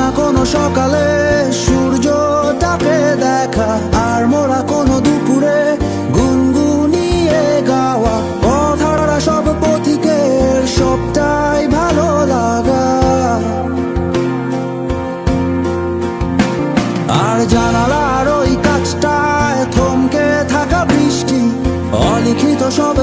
না কোনো সকালে সূর্যটাকে দেখা, আর মোরা কোনো দুপুরে গুনগুনিয়ে গাওয়া কথাটা সব পথিকের সবটাই ভালো লাগা। আর জানালার ওই কাছটায় থমকে থাকা বৃষ্টি, অলিখিত সব